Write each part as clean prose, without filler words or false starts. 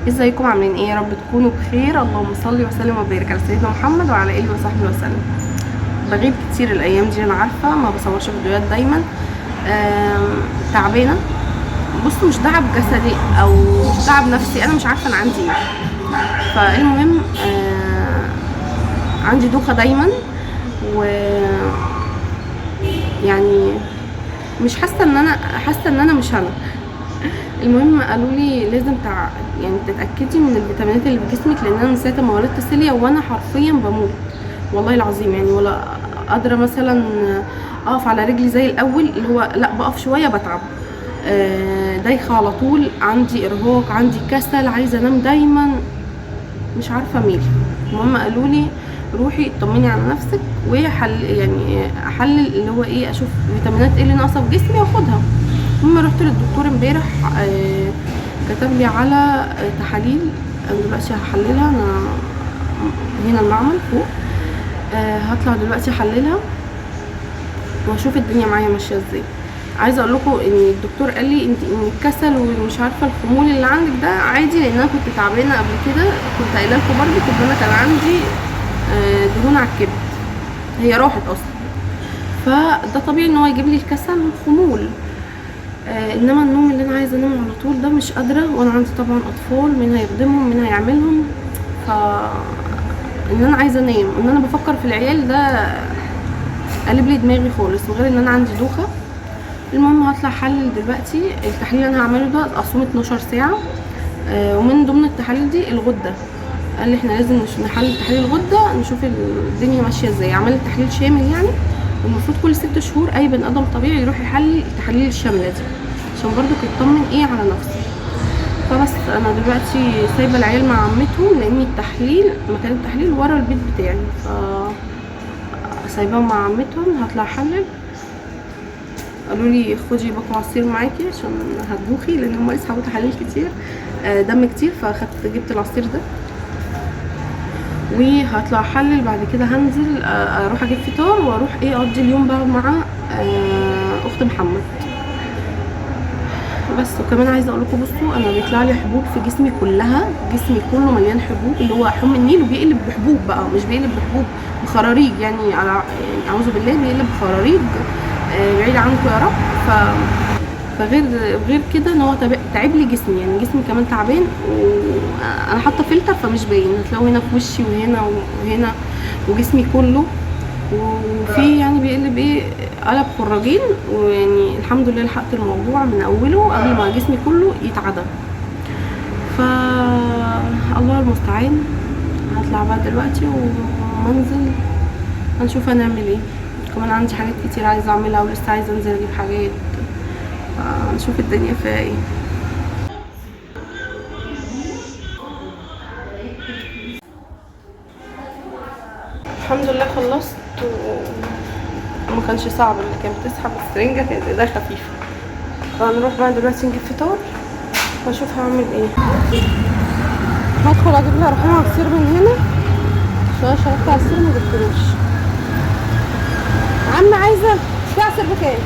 ازيكم عاملين ايه؟ يا رب تكونوا بخير. اللهم صل وسلم وبارك على سيدنا محمد وعلى اله وصحبه وسلم. بغيب كتير الايام دي، انا عارفه، ما بصورش فيديوهات دايما. تعبانه. بصوا، مش تعب جسدي او مش تعب نفسي، انا مش عارفه انا عندي ايه. فالمهم عندي دوخه دايما، و يعني مش حاسه ان انا مش انا. المهم قالوا لي لازم يعني تتاكدي من الفيتامينات اللي في جسمك، لان انا من ساعه ما ولدت سيليا وانا حرفيا بموت والله العظيم. يعني ولا قادره مثلا اقف على رجلي زي الاول، اللي هو لا، بقف شويه بتعب. دايخه على طول، عندي ارهاق، عندي كسل، عايزه انام دايما، مش عارفه ميلي. المهم قالوا لي روحي اطمني على نفسك يعني احلل اللي هو ايه، اشوف فيتامينات ايه اللي ناقصه في جسمي واخدها. المهم رحت للدكتور امبارح، كتب لي على تحاليل. انا دلوقتي هحللها، انا هنا المعمل فوق. هطلع دلوقتي احللها واشوف الدنيا معايا ماشيه ازاي. عايزه اقول لكم ان الدكتور قال لي انت ان الكسل ومش عارفه الخمول اللي عندك ده عادي، لان انا كنت تعبانه قبل كده، كنت قايله لكم برده، كنت انا كان عندي دهون على الكبد، هي راحت اصلا. فده طبيعي ان هو يجيب لي الكسل والخمول. انما النوم اللي انا عايزه انام على طول ده مش قادره، وانا عندي طبعا اطفال، مين هيخدمهم، مين هيعملهم. ف ان انا عايزه انام، ان انا بفكر في العيال ده قلب لي دماغي خالص، وغير ان انا عندي دوخه. المهم هطلع احلل دلوقتي. التحليل اللي انا هعمله ده اصوم 12 ساعه. ومن ضمن التحاليل دي الغده. قال لي احنا لازم نحلل تحليل الغده، نشوف الدنيا ماشيه ازاي. عمل تحليل شامل يعني، والمفروض كل 6 شهور اي بني ادم طبيعي يروح يحلل التحاليل الشامله دي، عشان برضو يطمن ايه على نفسه. فبس انا دلوقتي سايبه العيال مع عمتهم، لان مكان التحليل ورا البيت بتاعي، سايباهم مع عمتهم. هطلع احلل. قالوا لي خدي باكو عصير معاكي عشان هتدوخي، لان هم يسحبوا تحاليل كتير، دم كتير، جبت العصير ده. وهطلع احلل بعد كده، هنزل اروح اجيب فطار واروح ايه اقضي اليوم بقى مع اخت محمد. بس وكمان عايزه اقول لكم، بصوا انا بيطلع لي حبوب في جسمي كلها، جسمي كله مليان حبوب، اللي هو حمى النيل، وبيقلب بحبوب بقى، مش بيقلب بحبوب بخراريج يعني، على يعني اعوذ بالله، بيقلب بخراريج. بعيد عنكم يا رب. ف فغير كده ان هو تعب لي جسمي، يعني جسمي كمان تعبان، وانا حاطه فلتر فمش باين، هتلاقوا هنا في وشي وهنا وهنا وجسمي كله. وفي يعني بيقلب ايه، قلب خراجين. ويعني الحمد لله لحقت الموضوع من اوله قبل ما جسمي كله يتعدى. ف الله المستعان. هطلع بقى دلوقتي ومنزل هنشوف هنعمل ايه. كمان عندي حاجات كتير عايزه اعملها، ولسه عايزه انزل اجيب حاجات. هنشوف الدنيا فيها ايه. الحمد لله خلصت، وما كانش صعب. اللي كانت بتسحب السرنجه كانت ايدها خفيفه. فهنروح بقى دلوقتي نجيب فطار واشوف هعمل ايه. هدخل اجيب لها رحمه عصير من هنا، عشان انا شربت عصير ما جبتلوش. عم عايزه في عصير بكام؟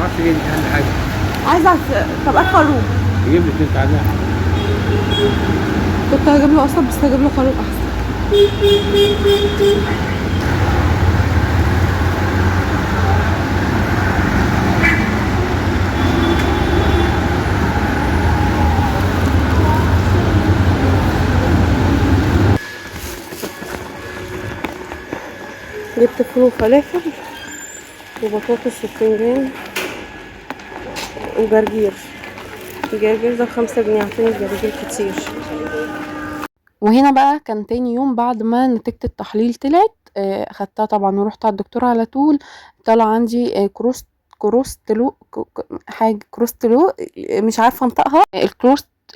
معرفش ايه اهم حاجه. عايزه عصير. طب هات خروب. يجيب لك انت عايزها. كنت هجيب له قصب، بس هجيب له خروب احسن. جبت فول وفلافل وبطاطس وبتنجان وجرجير. الجرجير ده ب5 جنيه، عطيني الجرجير كتير. وهنا بقى كان تاني يوم بعد ما نتيجة التحليل طلعت. اخدتها طبعا ورحت على الدكتور على طول. طلع عندي حاجة كروستلو، مش عارفة انطقها.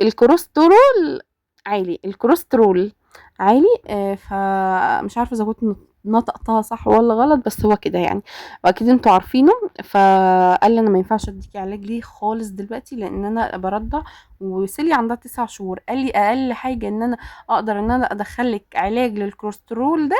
الكروسترول عالي، الكوليسترول عالي. فمش عارفه اذا كنت نطقتها صح ولا غلط، بس هو كده يعني، واكيد انتوا عارفينه. فقال لي انا ما ينفعش اديكي علاج ليه خالص دلوقتي، لان انا برضع وسيلي عندها 9 شهور. قال لي اقل حاجه ان انا اقدر ان انا ادخلك علاج للكوليسترول ده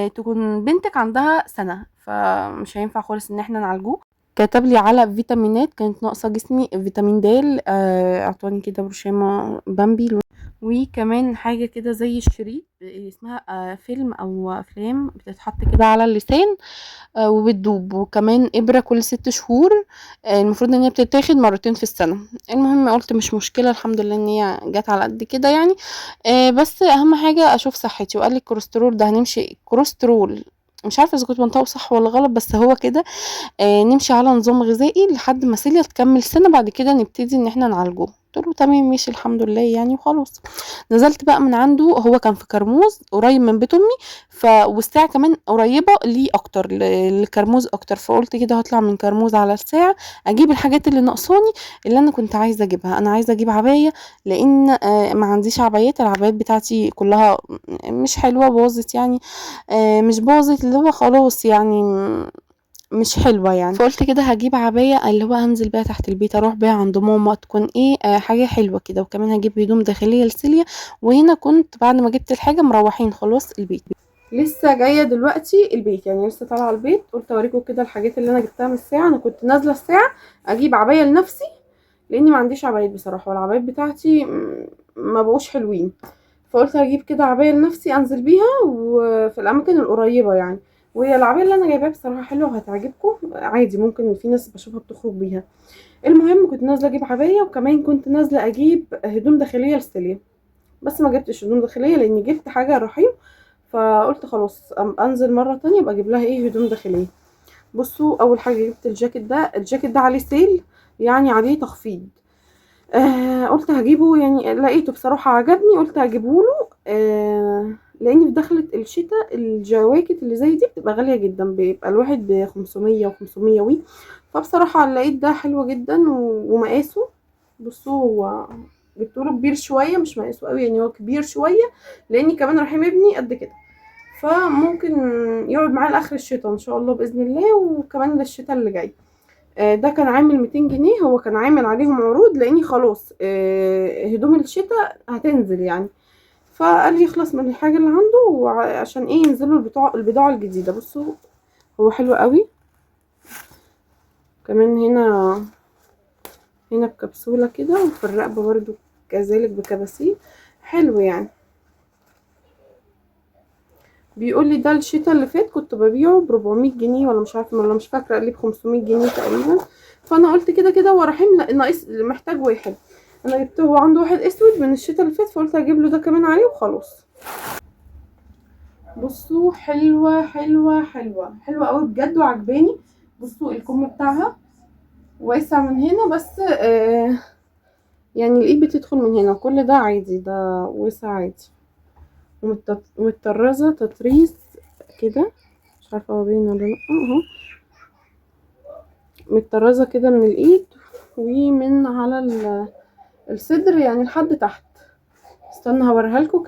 تكون بنتك عندها سنه، فمش هينفع خالص ان احنا نعالجوه. كتب لي على فيتامينات كانت ناقصه جسمي، فيتامين د. اعطاني كده برشامه بامبي وكمان حاجة كده زي الشريط اسمها فيلم او افلام بتتحط كده على اللسان وبتدوب، وكمان ابرة كل 6 شهور. المفروض ان هي بتتاخد مرتين في السنة. المهم قلت مش مشكلة، الحمد لله ان هي جت على قد كده يعني. بس اهم حاجة اشوف صحتي. وقال لي الكوليسترول ده هنمشي كوليسترول، مش عارفة اذا كنت بنطقه صح ولا غلط، بس هو كده. نمشي على نظام غذائي لحد ما سيليا تكمل سنة، بعد كده نبتدي ان احنا نعالجه. قلت له تمام ماشي الحمد لله يعني وخلاص. نزلت بقى من عنده، هو كان في كرموز قريب من بيت امي، والساعة كمان قريبة ليه اكتر، لكرموز اكتر. فقلت كده هطلع من كرموز على الساعة اجيب الحاجات اللي ناقصاني، اللي انا كنت عايزة اجيبها. انا عايزة اجيب عباية، لان ما عنديش عبايات. العبايات بتاعتي كلها مش حلوة، باظت يعني. مش باظت، اللي هو خلاص يعني مش حلوة يعني. فقلت كده هجيب عباية اللي هو هنزل بيها تحت البيت، اروح بيها عند ماما، تكون ايه حاجة حلوة كده. وكمان هجيب هدوم داخلية لسيليا. وهنا كنت بعد ما جبت الحاجة مروحين خلاص البيت. لسه جاية دلوقتي البيت، يعني لسه طالعة البيت. قلت اوريكم كده الحاجات اللي انا جبتها من الساعة. انا كنت نازلة الساعة اجيب عباية لنفسي، لاني ما عنديش عبايات بصراحة، والعبايات بتاعتي ما بقوش حلوين. فقلت هجيب كده عباية لنفسي انزل بيها وفي الاماكن القريبة يعني. وهي العباية اللي انا جايباها بصراحة حلوة وهتعجبكم عادي، ممكن في ناس بشوفها بتخرج بيها. المهم كنت نازلة اجيب عباية، وكمان كنت نازلة اجيب هدوم داخلية لستيليا. بس ما جبتش هدوم داخلية لاني جبت حاجة رحيم. فقلت خلاص انزل مرة تانية ابقى اجيب لها ايه هدوم داخلية. بصوا اول حاجة جبت الجاكيت ده. الجاكيت ده عليه سيل، يعني عليه تخفيض. قلت هجيبه، يعني لقيته بصراحة عجبني قلت هجيبه له. لاني في دخلة الشتاء الجواكت اللي زي دي بتبقى غالية جدا، بيبقى الواحد ب500 و500 وي. فبصراحة لقيت ده حلو جدا ومقاسه. بصوا هو جبتوله كبير شوية، مش مقاسه قوي يعني، هو كبير شوية لاني كمان رحيم ابني قد كده. فممكن يقعد معاه لاخر الشتاء ان شاء الله باذن الله، وكمان للشتاء اللي جاي. ده كان عامل 200 جنيه. هو كان عامل عليهم عروض لاني خلاص هدوم الشتاء هتنزل يعني. فقال لي يخلص من الحاجة اللي عنده عشان ايه ينزلوا البضاعة الجديدة. بصوا هو حلو قوي. كمان هنا بكبسولة كده، وفي الرقبة برضو كذلك بكباسيه. حلو يعني. بيقول لي ده الشتاء اللي فات كنت ببيعه ب400 جنيه ولا مش عارفه، ولا مش فاكره، قال لي ب500 جنيه تقريبا. فانا قلت كده كده هو رحيم ناقص محتاج واحد. انا جبته، هو عنده واحد اسود من الشتاء اللي فات، فقلت هجيب له ده كمان عليه وخلاص. بصوا حلوه حلوه حلوه حلوه قوي بجد وعجباني. بصوا الكم بتاعها واسع من هنا، بس يعني الايد بتدخل من هنا، كل ده عادي، ده واسع عادي. ومتطرزه تطريز كده، مش عارفه هو باين ولا لا اهو. متطرزه كده من الايد ومن على الصدر يعني لحد تحت. استنى هوريها لكم.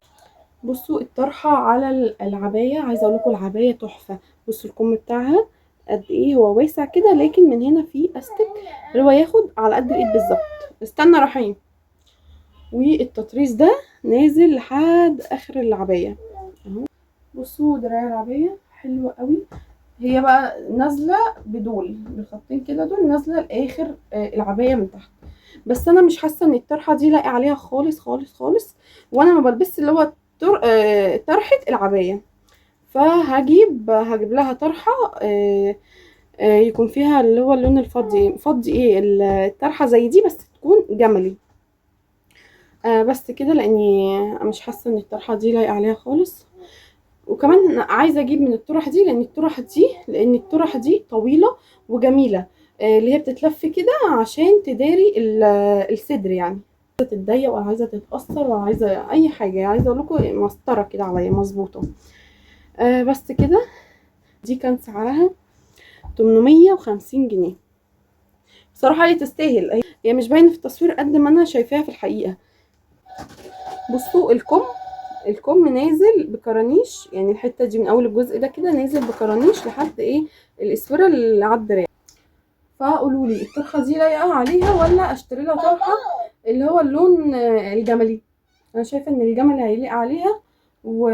بصوا الطرحه على العبايه، عايزه اقول لكم العبايه تحفه. بصوا الكم بتاعها قد ايه، هو واسع كده لكن من هنا فيه استك اللي هو ياخد على قد الايد بالظبط. استنى رحيم. والتطريز ده نازل لحد اخر العبايه اهو. بصوا دراع العبايه حلوه قوي. هي بقى نازله بدول بخطين كده، دول نازله لاخر العبايه من تحت. بس انا مش حاسه ان الطرحه دي لاقي عليها خالص خالص خالص، وانا ما بلبس اللي هو طرحه العبايه. هجيب لها طرحه يكون فيها اللي هو اللون الفضي، فضي ايه الطرحه زي دي بس تكون جملي. بس كده لاني مش حاسه ان الطرحه دي لايقه عليها خالص. وكمان عايزه اجيب من الطرح دي، لان الطرح دي طويله وجميله. اللي هي بتتلف كده عشان تداري الصدر يعني. عايزه تتضيق ولا عايزه تتقصر ولا عايزه اي حاجه، عايزه اقول لكم مسطره كده عليا مظبوطه. بس كده. دي كان سعرها 850 جنيه. بصراحه هي تستاهل، هي مش باينه في التصوير قد ما انا شايفاها في الحقيقه. بصوا الكم نازل بكرانيش، يعني الحته دي من اول الجزء ده كده نازل بكرانيش لحد ايه الاسوره اللي على الدراع. فقولوا لي الطرحه دي لايقه عليها ولا اشتري لها طرحه اللي هو اللون الجملي. انا شايفه ان الجملي هيليق عليها. و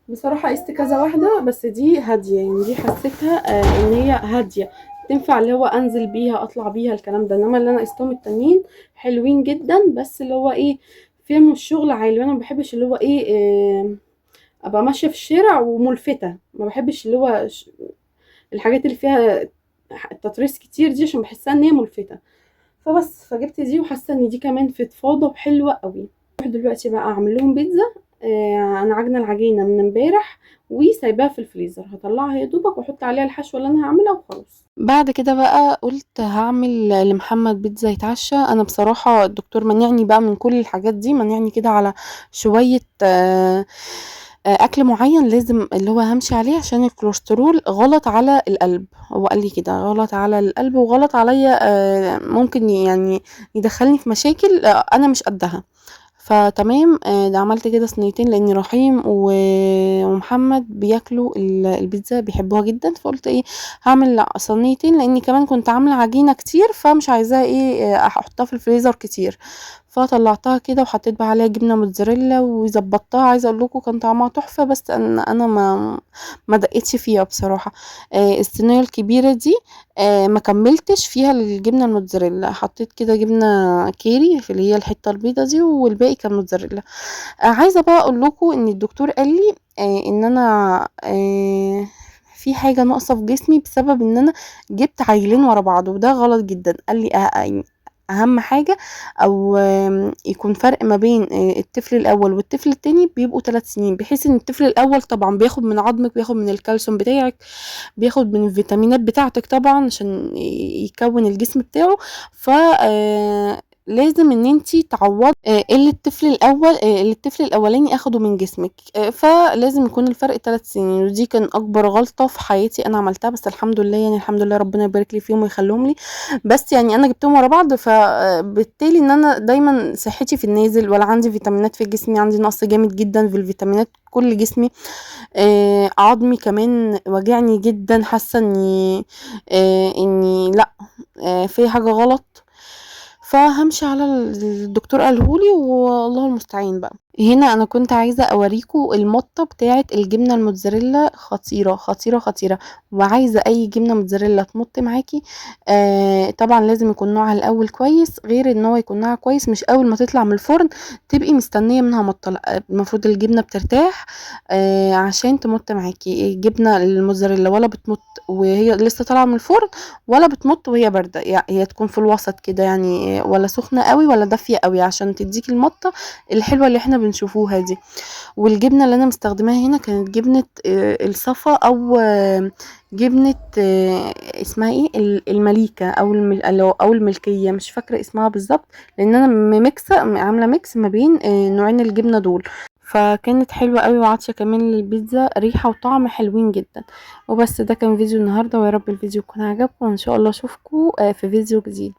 بصراحة قست كذا واحدة، بس دي هادية يعني، دي حسيتها ان هي هادية تنفع اللي هو انزل بيها اطلع بيها الكلام ده. انما اللي انا قستهم التانيين حلوين جدا، بس اللي هو ايه فيهم الشغل عالي، وانا ما بحبش اللي هو ايه ابقى ماشية في الشارع وملفتة. ما بحبش اللي هو الحاجات اللي فيها تطريز كتير دي، عشان بحسها ان هي ملفتة. فبس فجبت دي، وحاسة ان دي كمان فضفاضة وحلوة قوي. نروح دلوقتي بقى اعمل لهم بيتزا. انا عجنه العجينه من امبارح وسايباها في الفريزر، هطلعها يا دوبك واحط عليها الحشوه اللي انا هعملها وخلاص. بعد كده بقى قلت هعمل لمحمد بيتزا يتعشى. انا بصراحه الدكتور منعني بقى من كل الحاجات دي، منعني كده على شويه اكل معين لازم اللي هو همشي عليه، عشان الكوليسترول غلط على القلب. هو قال لي كده غلط على القلب وغلط عليا، ممكن يعني يدخلني في مشاكل انا مش قدها. فتمام، ده عملت كده صينيتين، لان رحيم ومحمد بياكلوا البيتزا بيحبوها جدا. فقلت ايه هعمل صينيتين، لاني كمان كنت عامله عجينه كتير، فمش عايزاها ايه احطها في الفريزر كتير. فطلعتها كده وحطيت بقى عليها جبنه موتزاريلا وظبطتها. عايزه اقول لكم كان طعمها تحفه، بس انا ما دقتش فيها بصراحه. الصينيه الكبيره دي ما كملتش فيها الجبنه الموتزاريلا، حطيت كده جبنه كيري في اللي هي الحته البيضه دي، والباقي كان موتزاريلا. عايزه بقى اقول لكم ان الدكتور قال لي ان انا في حاجه ناقصه في جسمي، بسبب ان انا جبت عيلين ورا بعض، وده غلط جدا. قال لي اهم حاجه او يكون فرق ما بين الطفل الاول والطفل التاني بيبقوا 3 سنين، بحيث ان الطفل الاول طبعا بياخد من عظمك، بياخد من الكالسيوم بتاعك، بياخد من الفيتامينات بتاعتك طبعا عشان يكون الجسم بتاعه. ف لازم ان انتي تعوضي اللي الطفل الاول اللي الطفل الاولاني اخده من جسمك. فلازم يكون الفرق 3 سنين، ودي كان اكبر غلطة في حياتي انا عملتها. بس الحمد لله يعني، الحمد لله ربنا يبارك لي فيهم ويخليهم لي. بس يعني انا جبتهم ورا بعض، فبالتالي ان انا دايما صحتي في النازل، ولا عندي فيتامينات في جسمي، عندي نقص جامد جدا في الفيتامينات كل جسمي. عظمي كمان وجعني جدا، حاسه اني لا، في حاجه غلط. فهمشي على الدكتور قالهولي، والله المستعان بقى. هنا انا كنت عايزه اوريكم المطه بتاعه الجبنه الموتزاريلا، خطيره خطيره خطيره. وعايزه اي جبنه موتزاريلا تمط معاكي طبعا لازم يكون نوعها الاول كويس، غير ان هو يكون نوعها كويس مش اول ما تطلع من الفرن تبقي مستنيه منها مطه. لا، المفروض الجبنه بترتاح عشان تمط معاكي. الجبنه الموتزاريلا ولا بتمط وهي لسه طالعه من الفرن، ولا بتمط وهي بارده. يعني هي تكون في الوسط كده، يعني ولا سخنه قوي ولا دافيه قوي، عشان تديكي المطه الحلوه اللي احنا بنشوفوها دي. والجبنه اللي انا مستخدماها هنا كانت جبنه الصفا، او جبنه اسمها ايه، المليكه، او الملكيه، مش فاكره اسمها بالظبط، لان انا عامله ميكس ما بين نوعين الجبنه دول. فكانت حلوه قوي وعطشه كمان للبيتزا، ريحه وطعم حلوين جدا. وبس ده كان فيديو النهارده، ويا رب الفيديو يكون عجبكم، وان شاء الله اشوفكم في فيديو جديد.